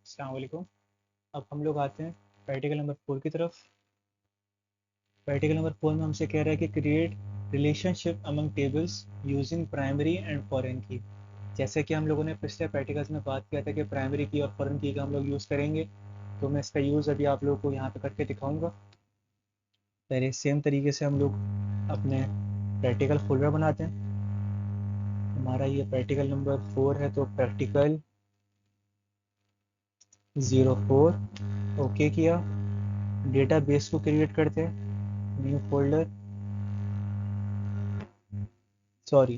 अस्सलाम वालेकुम। अब हम लोग आते हैं प्रैक्टिकल नंबर 4 की तरफ। प्रैक्टिकल नंबर 4 में हमसे कह रहा है कि create relationship among tables using primary and foreign की। जैसे कि हम लोगों ने पिछले प्रैक्टिकल्स में बात किया था कि प्राइमरी की और फॉरेन की का हम लोग यूज़ करेंगे, तो मैं इसका यूज़ अभी आप लोगों को यहाँ पे करके दिखाऊंगा। पहले सेम तरीके से हम लोग अपने प्रैक्टिकल फोल्डर बनाते हैं। हमारा ये प्रैक्टिकल नंबर 4 है, तो प्रैक्टिकल 04 ओके किया। डेटाबेस को क्रिएट करते हैं, न्यू फोल्डर, सॉरी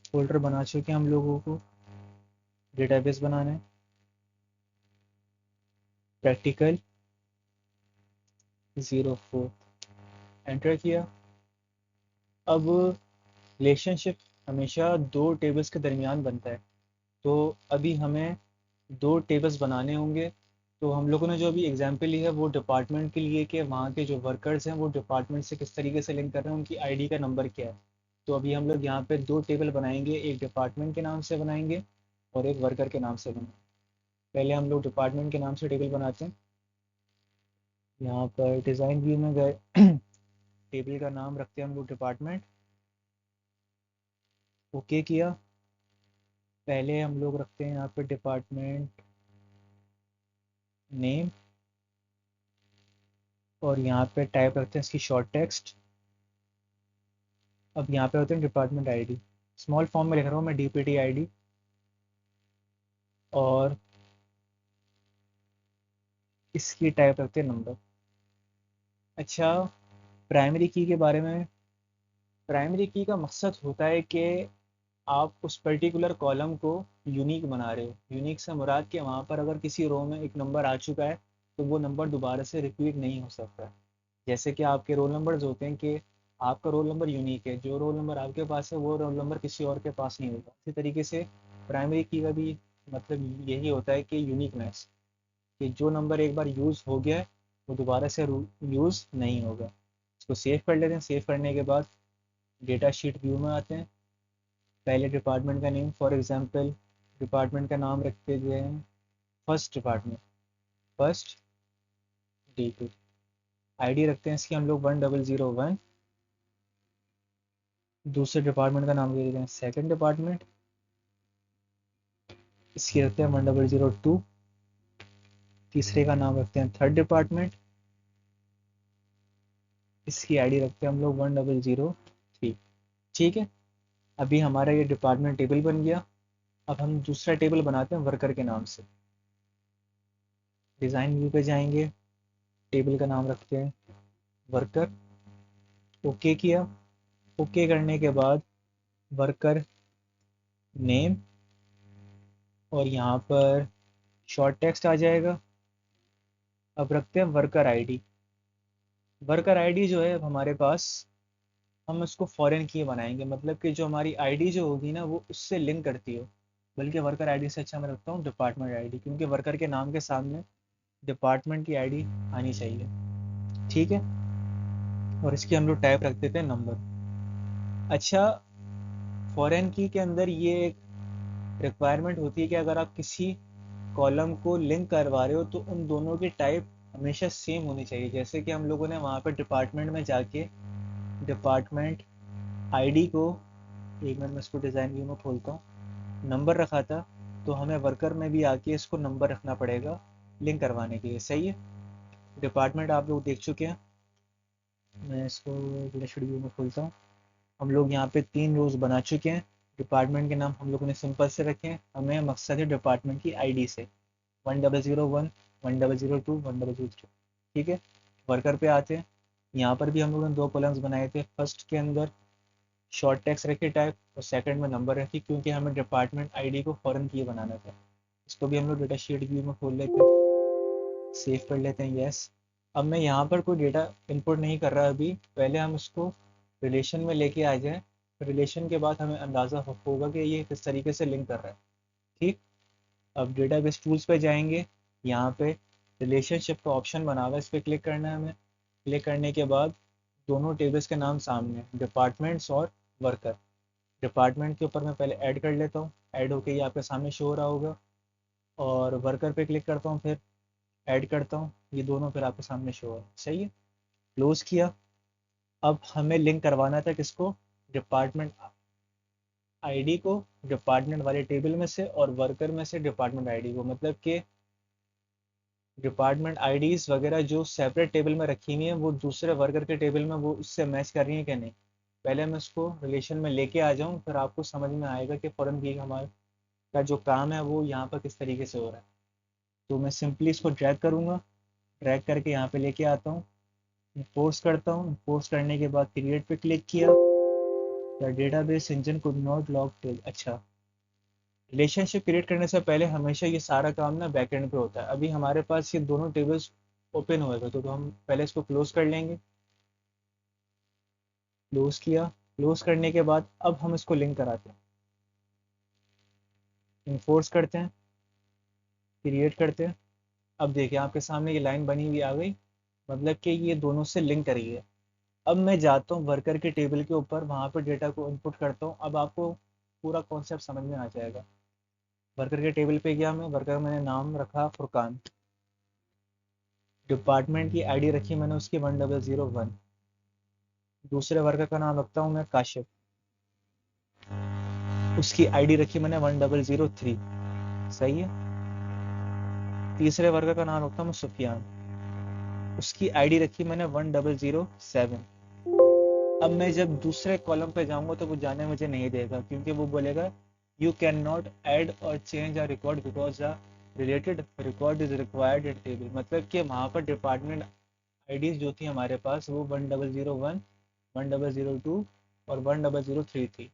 फोल्डर बना चुके हैं हम लोगों को। डेटाबेस बनाना है, प्रैक्टिकल 04 एंटर किया। अब रिलेशनशिप हमेशा दो टेबल्स के दरमियान बनता है, तो अभी हमें दो टेबल्स बनाने होंगे। तो हम लोगों ने जो अभी एग्जाम्पल ली है वो डिपार्टमेंट के लिए, कि वहाँ के जो वर्कर्स हैं वो डिपार्टमेंट से किस तरीके से लिंक कर रहे हैं, उनकी आईडी का नंबर क्या है। तो अभी हम लोग यहाँ पे दो टेबल बनाएंगे, एक डिपार्टमेंट के नाम से बनाएंगे और एक वर्कर के नाम से बनाएंगे। पहले हम लोग डिपार्टमेंट के नाम से टेबल बनाते हैं। यहाँ पर डिज़ाइन व्यू में गए, टेबल का नाम रखते हैं हम लोग डिपार्टमेंट। ओके किया। पहले हम लोग रखते हैं यहाँ पर डिपार्टमेंट नेम, और यहाँ पे टाइप रखते हैं इसकी शॉर्ट टेक्स्ट। अब यहाँ पे होते हैं डिपार्टमेंट आईडी, स्मॉल फॉर्म में लिख रहा हूँ मैं, डीपीटी आईडी। और इसकी टाइप रखते हैं नंबर। अच्छा, प्राइमरी की के बारे में, प्राइमरी की का मकसद होता है कि आप उस पर्टिकुलर कॉलम को यूनिक बना रहे हो। यूनिक से मुराद कि वहाँ पर अगर किसी रो में एक नंबर आ चुका है तो वो नंबर दोबारा से रिपीट नहीं हो सकता। जैसे कि आपके रोल नंबर्स होते हैं कि आपका रोल नंबर यूनिक है, जो रोल नंबर आपके पास है वो रोल नंबर किसी और के पास नहीं होगा। इसी तरीके से प्राइमरी की का भी मतलब यही होता है कि यूनिकनेस, कि जो नंबर एक बार यूज़ हो गया है वो दोबारा से यूज़ नहीं होगा। इसको सेव कर लेते हैं। सेव करने के बाद डेटा शीट व्यू में आते हैं। पहले डिपार्टमेंट का नेम, फॉर एग्जांपल डिपार्टमेंट का नाम रखते हुए हैं first department, first D2। ID रखते हैं इसकी हम लोग 1001। दूसरे डिपार्टमेंट का नाम दे देते हैं सेकंड डिपार्टमेंट, इसकी रखते हैं 1002। तीसरे का नाम रखते हैं थर्ड डिपार्टमेंट, इसकी आईडी रखते हैं हम लोग 1003। ठीक है, अभी हमारा ये डिपार्टमेंट टेबल बन गया। अब हम दूसरा टेबल बनाते हैं वर्कर के नाम से। डिज़ाइन व्यू पे जाएंगे, टेबल का नाम रखते हैं वर्कर। ओके किया। ओके करने के बाद वर्कर नेम, और यहाँ पर शॉर्ट टेक्स्ट आ जाएगा। अब रखते हैं वर्कर आईडी। वर्कर आईडी जो है अब हमारे पास, हम उसको फॉरेन की बनाएंगे, मतलब कि जो हमारी आईडी जो होगी ना वो उससे लिंक करती हो। बल्कि वर्कर आईडी से अच्छा मैं रखता हूँ डिपार्टमेंट आईडी, क्योंकि वर्कर के नाम के सामने डिपार्टमेंट की आईडी आनी चाहिए। ठीक है, और इसकी हम लोग टाइप रख देते हैं नंबर। अच्छा, फॉरेन की के अंदर ये एक रिक्वायरमेंट होती है कि अगर आप किसी कॉलम को लिंक करवा रहे हो तो उन दोनों की टाइप हमेशा सेम होनी चाहिए। जैसे कि हम लोगों ने वहाँ पर डिपार्टमेंट में जाके डिपार्टमेंट आईडी को, एक मिनट में इसको डिज़ाइन व्यू में खोलता हूँ, नंबर रखा था, तो हमें वर्कर में भी आके इसको नंबर रखना पड़ेगा लिंक करवाने के लिए। सही है, डिपार्टमेंट आप लोग देख चुके हैं। मैं इसको डिस्प्ले व्यू में खोलता हूँ। हम लोग यहाँ पे 3 रोज बना चुके हैं। डिपार्टमेंट के नाम हम लोगों ने सिंपल से रखे हैं, हमें मकसद है डिपार्टमेंट की आईडी से 1001, 1002, 1003। ठीक है, वर्कर पे आते हैं। यहाँ पर भी हम लोगों ने 2 कॉलम्स बनाए थे। फर्स्ट के अंदर शॉर्ट टेक्स्ट रखी टाइप, और सेकंड में नंबर रखी, क्योंकि हमें डिपार्टमेंट आईडी को फॉरन की बनाना था। इसको भी हम लोग डेटा शीट व्यू में खोल लेते हैं, सेव कर लेते हैं। यस, अब मैं यहाँ पर कोई डेटा इनपुट नहीं कर रहा अभी, पहले हम इसको रिलेशन में लेके आ जाए। रिलेशन के बाद हमें अंदाज़ा होगा कि ये किस तरीके से लिंक कर रहा है। ठीक, अब डेटाबेस टूल्स पे जाएंगे। यहाँ पे रिलेशनशिप का ऑप्शन बना हुआ है, इस पर क्लिक करना है हमें। क्लिक करने के बाद दोनों टेबल्स के नाम सामने, डिपार्टमेंट्स और वर्कर। डिपार्टमेंट के ऊपर मैं पहले ऐड कर लेता हूँ, ऐड होके ये आपके सामने शो हो रहा होगा, और वर्कर पे क्लिक करता हूँ, फिर ऐड करता हूँ, ये दोनों फिर आपके सामने शो है। सही है, क्लोज किया। अब हमें लिंक करवाना था किसको, डिपार्टमेंट आईडी को डिपार्टमेंट वाले टेबल में से, और वर्कर में से डिपार्टमेंट आईडी को, मतलब कि डिपार्टमेंट आईडीज वगैरह जो सेपरेट टेबल में रखी हुई हैं वो दूसरे वर्कर के टेबल में वो उससे मैच कर रही हैं कि नहीं। पहले मैं उसको रिलेशन में लेके आ जाऊँ, फिर आपको समझ में आएगा कि फ़ौरन की हमारा का जो काम है वो यहाँ पर किस तरीके से हो रहा है। तो मैं सिंपली इसको ड्रैग करूँगा, ड्रैग करके यहाँ पे लेके आता हूँ, पोस्ट करता हूँ, पोस्ट करने के बाद क्रिएट पे क्लिक किया, the database engine could not log tail. अच्छा, रिलेशनशिप क्रिएट करने से पहले हमेशा ये सारा काम ना बैकएंड पे होता है। अभी हमारे पास ये दोनों टेबल्स ओपन हुए थे, तो हम पहले इसको क्लोज कर लेंगे। क्लोज किया, क्लोज करने के बाद अब हम इसको लिंक कराते हैं, इन्फोर्स करते हैं, क्रिएट करते हैं। अब देखिए आपके सामने ये लाइन बनी हुई आ गई, मतलब कि ये दोनों से लिंक करी है। अब मैं जाता हूँ वर्कर के टेबल के ऊपर, वहाँ पर डेटा को इनपुट करता हूँ। अब आपको पूरा कॉन्सेप्ट समझ में आ जाएगा। वर्कर के टेबल पे गया मैं, वर्कर मैंने नाम रखा फुरकान, डिपार्टमेंट की आईडी रखी मैंने उसकी 1001, दूसरे वर्कर का नाम रखता हूँ मैं काशिफ, उसकी आईडी रखी मैंने 1003। सही है। तीसरे वर्कर का नाम रखता हूँ मैं सुफियान, उसकी आईडी रखी मैंने 1007। अब मैं जब दूसरे कॉलम पे जाऊंगा तो वो जाने मुझे नहीं देगा, क्योंकि वो बोलेगा यू कैन नॉट ऐड और change a record because a related record is required in table. मतलब कि वहाँ पर डिपार्टमेंट आईडीज जो थी हमारे पास वो 1001, 1002 और 1003 थी।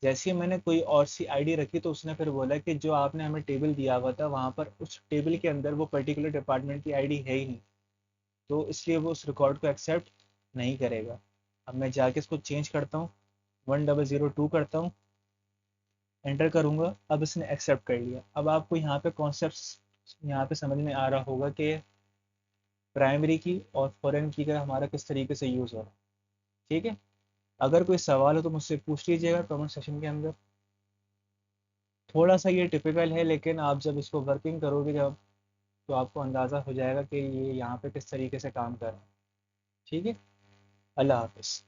जैसे ही मैंने कोई और सी आईडी रखी तो उसने फिर बोला कि जो आपने हमें टेबल दिया हुआ था वहाँ पर उस टेबल के अंदर वो पर्टिकुलर डिपार्टमेंट की आईडी है ही नहीं, तो इसलिए वो उस रिकॉर्ड को एक्सेप्ट नहीं करेगा। अब मैं जाके इसको चेंज करता हूँ, 1002 करता हूँ, एंटर करूँगा। अब इसने एक्सेप्ट कर लिया। अब आपको यहाँ पे कॉन्सेप्ट यहाँ पे समझ में आ रहा होगा कि प्राइमरी की और फॉरेन की का हमारा किस तरीके से यूज़ हो रहा है। ठीक है, अगर कोई सवाल हो तो मुझसे पूछ लीजिएगा कमेंट सेशन के अंदर। थोड़ा सा ये टिपिकल है, लेकिन आप जब इसको वर्किंग करोगे जब, तो आपको अंदाज़ा हो जाएगा कि ये यहाँ पे किस तरीके से काम कर रहा है। ठीक है, अल्लाह हाफिज़।